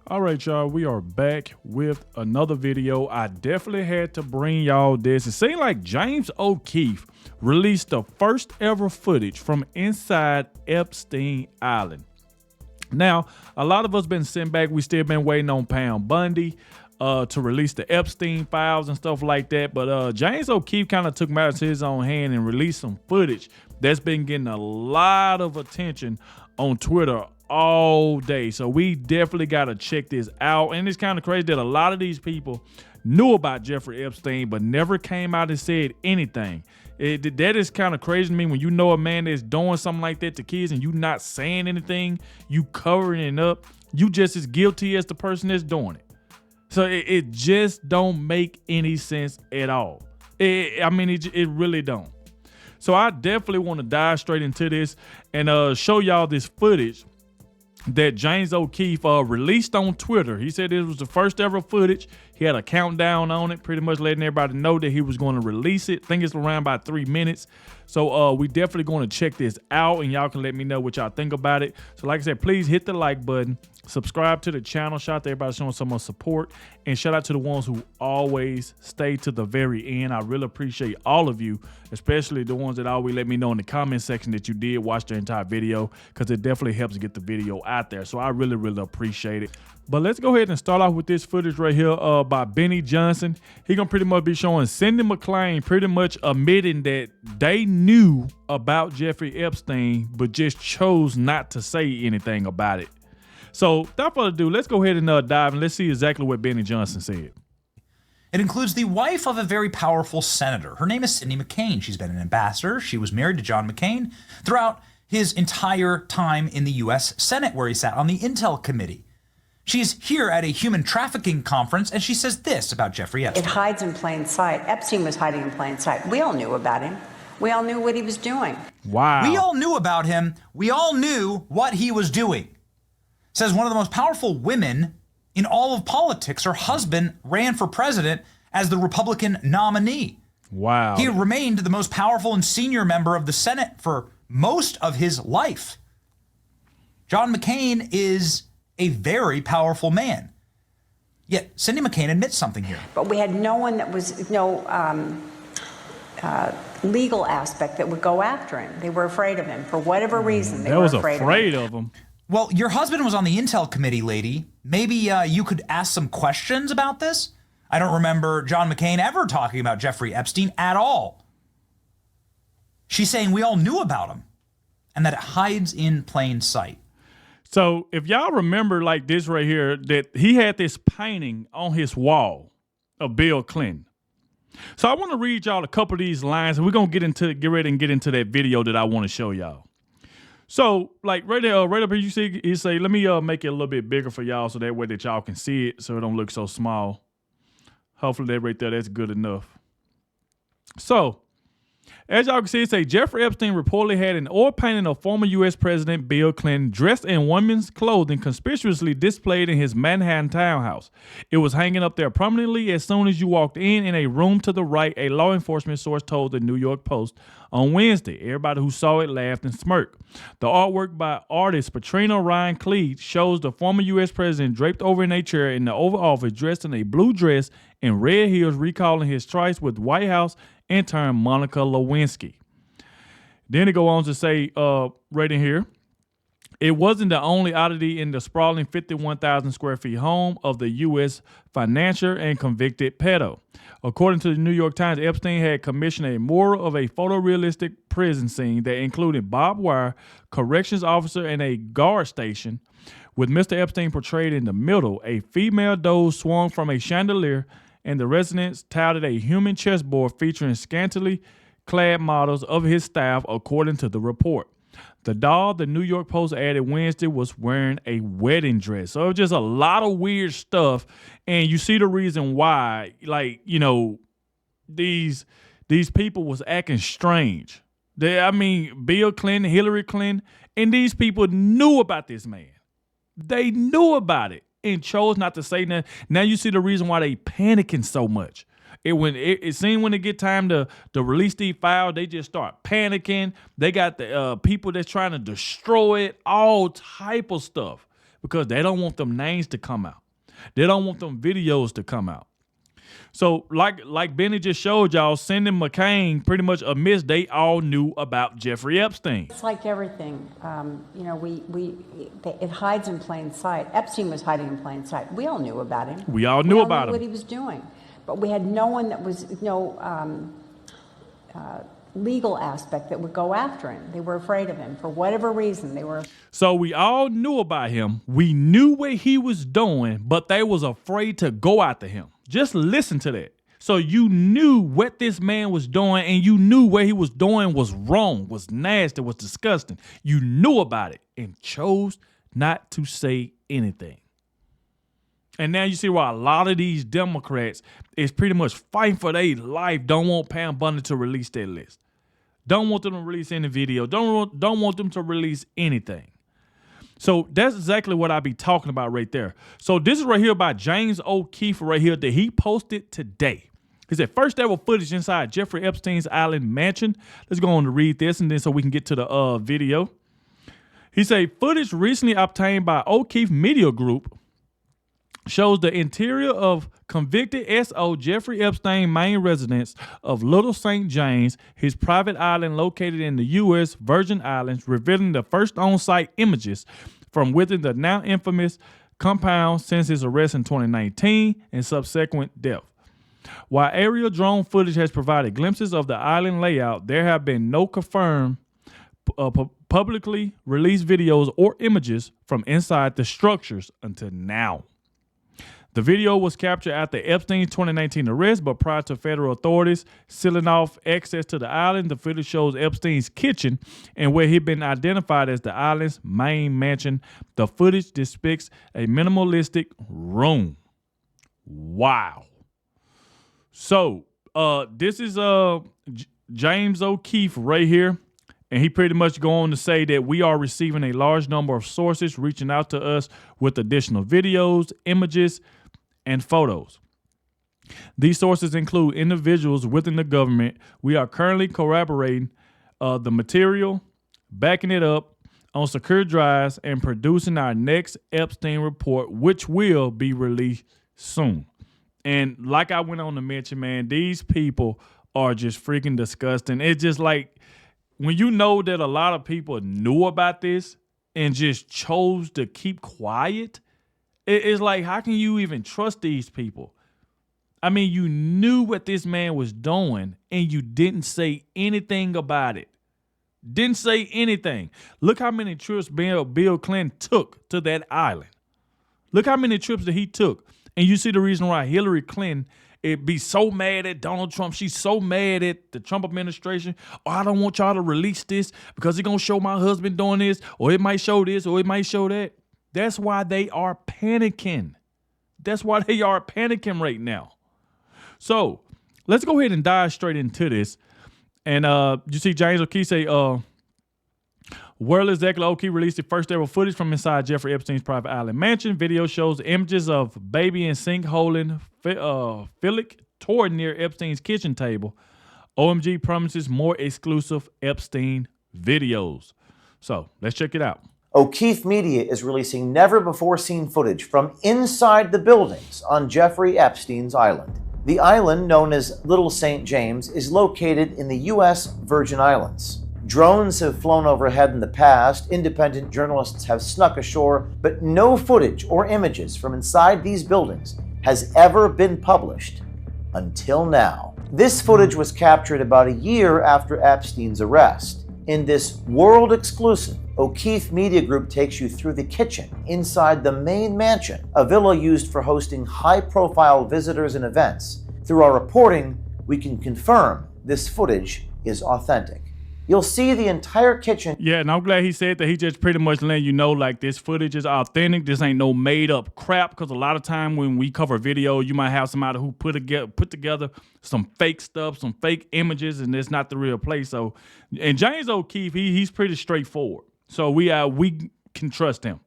All right, y'all, we are back with another video. I definitely had to bring y'all this. It seemed like James O'Keefe released the first ever footage from inside Epstein Island. Now, a lot of us been sitting back. We still been waiting on Pam Bundy to release the Epstein files and stuff like that. But James O'Keefe kind of took matters to his own hand and released some footage that's been getting a lot of attention on Twitter all day. So we definitely got to check this out. And it's kind of crazy that a lot of these people knew about Jeffrey Epstein but never came out and said anything. That is kind of crazy to me when you know a man that's doing something like that to kids and you not saying anything, you covering it up, you just as guilty as the person that's doing it. So it just don't make any sense at all. It really don't. So I definitely want to dive straight into this and show y'all this footage that James O'Keefe released on Twitter. He said this was the first ever footage. He had a countdown on it, pretty much letting everybody know that he was going to release it. I think it's around about 3 minutes. So we definitely going to check this out, and y'all can let me know what y'all think about it. So like I said, please hit the like button, subscribe to the channel. Shout out to everybody showing so much support, and shout out to the ones who always stay to the very end. I really appreciate all of you, especially the ones that always let me know in the comment section that you did watch the entire video, because it definitely helps get the video out there. So I really, really appreciate it. But let's go ahead and start off with this footage right here by Benny Johnson. He gonna pretty much be showing Cindy McCain pretty much admitting that they knew about Jeffrey Epstein, but just chose not to say anything about it. So without further ado, let's go ahead and dive and let's see exactly what Benny Johnson said. It includes the wife of a very powerful senator. Her name is Cindy McCain. She's been an ambassador. She was married to John McCain throughout his entire time in the U.S. Senate, where he sat on the Intel Committee. She's here at a human trafficking conference, and she says this about Jeffrey Epstein. It hides in plain sight. Epstein was hiding in plain sight. We all knew about him. We all knew what he was doing. Wow. We all knew about him. We all knew what he was doing. Says one of the most powerful women in all of politics. Her husband ran for president as the Republican nominee. Wow. He remained the most powerful and senior member of the Senate for most of his life. John McCain is a very powerful man. Yet Cindy McCain admits something here. But we had no one that was, legal aspect that would go after him. They were afraid of him. For whatever reason, they were afraid of him. Well, your husband was on the Intel Committee, lady. Maybe you could ask some questions about this? I don't remember John McCain ever talking about Jeffrey Epstein at all. She's saying we all knew about him and that it hides in plain sight. So if y'all remember like this right here, that he had this painting on his wall of Bill Clinton. So I want to read y'all a couple of these lines, and we're going to get ready and get into that video that I want to show y'all. So like right there, right up here, you see, he say, let me make it a little bit bigger for y'all so that way that y'all can see it so it don't look so small. Hopefully that right there, that's good enough. So as y'all can see, it say Jeffrey Epstein reportedly had an oil painting of former U.S. President Bill Clinton dressed in women's clothing conspicuously displayed in his Manhattan townhouse. It was hanging up there prominently as soon as you walked in a room to the right, a law enforcement source told the New York Post on Wednesday. Everybody who saw it laughed and smirked. The artwork by artist Patrina Ryan Cleed shows the former U.S. president draped over in a chair in the Oval Office dressed in a blue dress and red heels, recalling his strikes with White House intern Monica Lewinsky. Then it go on to say right in here, it wasn't the only oddity in the sprawling 51,000 square feet home of the U.S. financier and convicted pedo. According to the New York Times, Epstein had commissioned a mural of a photorealistic prison scene that included barbed wire, corrections officer, and a guard station, with Mr. Epstein portrayed in the middle. A female doll swung from a chandelier, and the residents touted a human chessboard featuring scantily clad models of his staff, according to the report. The doll, the New York Post added Wednesday, was wearing a wedding dress. So just a lot of weird stuff. And you see the reason why, like, you know, these people was acting strange. Bill Clinton, Hillary Clinton, and these people knew about this man. They knew about it and chose not to say nothing. Now you see the reason why they panicking so much. It seemed when it get time to release these files, they just start panicking. They got the people that's trying to destroy it, all type of stuff. because they don't want them names to come out. They don't want them videos to come out. So like Benny just showed y'all, sending McCain pretty much amidst they all knew about Jeffrey Epstein. It's like everything. You know, it hides in plain sight. Epstein was hiding in plain sight. We all knew about him. We all knew about him. What he was doing. But we had no one that was, no legal aspect that would go after him. They were afraid of him for whatever reason. They were. So we all knew about him. We knew what he was doing, but they was afraid to go after him. Just listen to that. So you knew what this man was doing, and you knew what he was doing was wrong, was nasty, was disgusting. You knew about it and chose not to say anything. And now you see why a lot of these Democrats is pretty much fighting for their life, don't want Pam Bondi to release their list. Don't want them to release any video. Don't want them to release anything. So that's exactly what I be talking about right there. So this is right here by James O'Keefe right here that he posted today. He said, first ever footage inside Jeffrey Epstein's island mansion. Let's go on to read this and then so we can get to the video. He said, footage recently obtained by O'Keefe Media Group shows the interior of convicted S.O. Jeffrey Epstein main residence of Little St. James, his private island located in the U.S. Virgin Islands, revealing the first on-site images from within the now infamous compound since his arrest in 2019 and subsequent death. While aerial drone footage has provided glimpses of the island layout, there have been no confirmed publicly released videos or images from inside the structures until now. The video was captured after Epstein's 2019 arrest, but prior to federal authorities sealing off access to the island, the footage shows Epstein's kitchen and where he'd been identified as the island's main mansion. The footage depicts a minimalistic room. Wow. So, this is James O'Keefe right here, and he pretty much go on to say that we are receiving a large number of sources reaching out to us with additional videos, images, and photos. These sources include individuals within the government. We are currently corroborating the material, backing it up on secure drives, and producing our next Epstein report, which will be released soon. And like I went on to mention, man, these people are just freaking disgusting. It's just like when you know that a lot of people knew about this and just chose to keep quiet, it's like, how can you even trust these people? I mean, you knew what this man was doing and you didn't say anything about it. Didn't say anything. Look how many trips Bill Clinton took to that island. Look how many trips that he took. And you see the reason why Hillary Clinton be so mad at Donald Trump. She's so mad at the Trump administration. Oh, I don't want y'all to release this because it's going to show my husband doing this, or it might show this, or it might show that. That's why they are panicking. That's why they are panicking right now. So let's go ahead and dive straight into this. And you see James O'Keefe say, where exactly O'Keefe released the first ever footage from inside Jeffrey Epstein's private island mansion. Video shows images of baby and sink holding Philip toward near Epstein's kitchen table. OMG promises more exclusive Epstein videos. So let's check it out. O'Keefe Media is releasing never-before-seen footage from inside the buildings on Jeffrey Epstein's island. The island, known as Little St. James, is located in the U.S. Virgin Islands. Drones have flown overhead in the past, independent journalists have snuck ashore, but no footage or images from inside these buildings has ever been published until now. This footage was captured about a year after Epstein's arrest. In this world-exclusive, O'Keefe Media Group takes you through the kitchen inside the main mansion, a villa used for hosting high-profile visitors and events. Through our reporting, we can confirm this footage is authentic. You'll see the entire kitchen. Yeah, and I'm glad he said that. He just pretty much letting you know, like, this footage is authentic. This ain't no made-up crap, because a lot of time when we cover video, you might have somebody who put together some fake stuff, some fake images, and it's not the real place. So, and James O'Keefe, he's pretty straightforward. So we can trust him.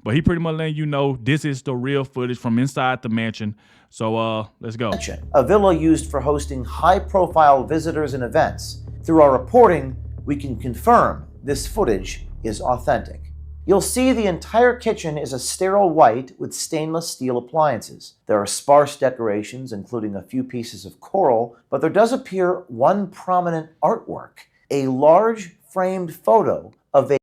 But he pretty much letting you know this is the real footage from inside the mansion. So let's go. A villa used for hosting high-profile visitors and events. Through our reporting, we can confirm this footage is authentic. You'll see the entire kitchen is a sterile white with stainless steel appliances. There are sparse decorations, including a few pieces of coral, but there does appear one prominent artwork, a large framed photo of a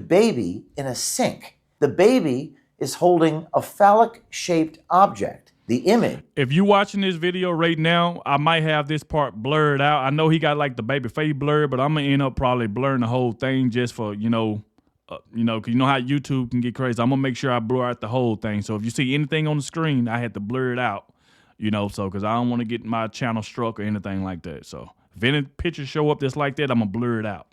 baby in a sink. The baby is holding a phallic-shaped object. The image. If you watching this video right now, I might have this part blurred out. I know he got like the baby face blurred, but I'm gonna end up probably blurring the whole thing just for, cause you know how YouTube can get crazy. I'm gonna make sure I blur out the whole thing. So if you see anything on the screen, I had to blur it out, cause I don't want to get my channel struck or anything like that. So if any pictures show up that's like that, I'm gonna blur it out.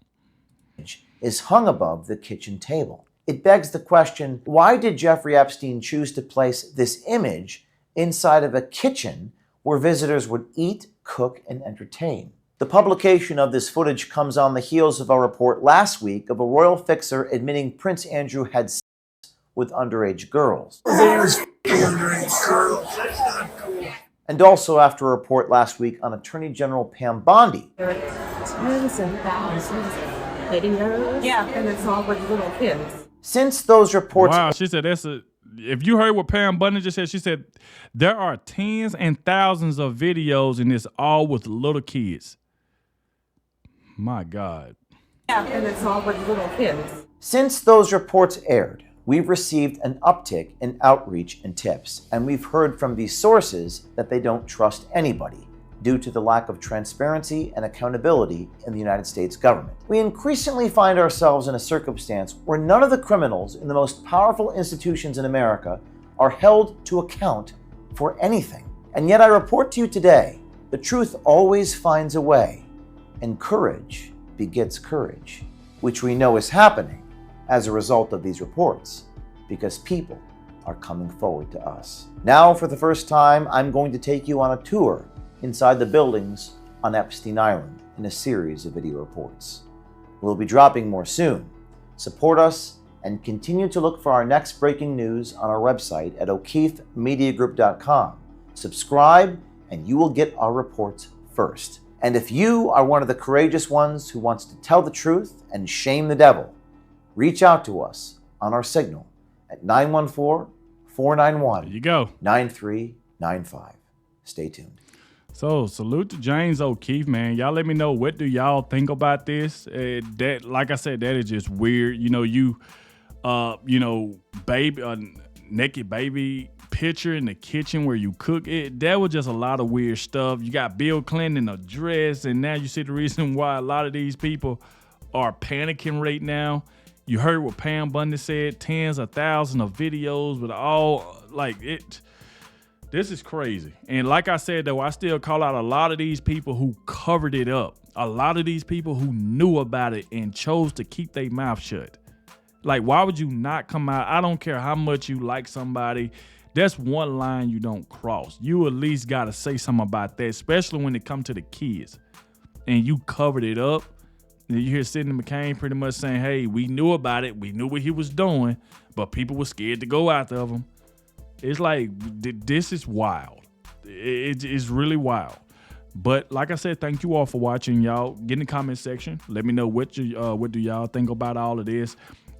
Is hung above the kitchen table. It begs the question, why did Jeffrey Epstein choose to place this image inside of a kitchen where visitors would eat, cook, and entertain? The publication of this footage comes on the heels of a report last week of a royal fixer admitting Prince Andrew had sex with underage girls. And also after a report last week on Attorney General Pam Bondi. Tens and thousands of videos. Yeah, and it's all with little kids. Since those reports... Wow, she said if you heard what Pam Bondi just said, she said there are tens and thousands of videos and it's all with little kids. My God. Yeah, and it's all with little kids. Since those reports aired, we've received an uptick in outreach and tips, and we've heard from these sources that they don't trust anybody due to the lack of transparency and accountability in the United States government. We increasingly find ourselves in a circumstance where none of the criminals in the most powerful institutions in America are held to account for anything. And yet I report to you today, the truth always finds a way, and courage begets courage, which we know is happening as a result of these reports, because people are coming forward to us. Now, for the first time, I'm going to take you on a tour inside the buildings on Epstein Island in a series of video reports. We'll be dropping more soon. Support us and continue to look for our next breaking news on our website at o'keefemediagroup.com. Subscribe and you will get our reports first. And if you are one of the courageous ones who wants to tell the truth and shame the devil, reach out to us on our signal at 914-491-9395. Stay tuned. So salute to James O'Keefe, man. Y'all let me know, what do y'all think about this? That, like I said, that is just weird. Baby, naked baby picture in the kitchen where you cook it. That was just a lot of weird stuff. You got Bill Clinton in a dress, and now you see the reason why a lot of these people are panicking right now. You heard what Pam Bondi said, tens of thousands of videos with all, like, it. This is crazy. And like I said, though, I still call out a lot of these people who covered it up. A lot of these people who knew about it and chose to keep their mouth shut. Like, why would you not come out? I don't care how much you like somebody. That's one line you don't cross. You at least got to say something about that, especially when it comes to the kids. And you covered it up. And you hear Sidney McCain pretty much saying, hey, we knew about it. We knew what he was doing, but people were scared to go after him. It's like, this is wild. It's really wild. But like I said, thank you all for watching. Y'all get in the comment section. Let me know what do y'all think about all of this.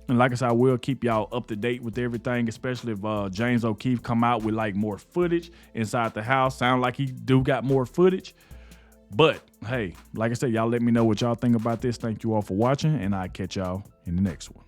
And like I said, I will keep y'all up to date with everything, especially if James O'Keefe come out with like more footage inside the house. Sound like he do got more footage. But hey, like I said, y'all let me know what y'all think about this. Thank you all for watching, and I'll catch y'all in the next one.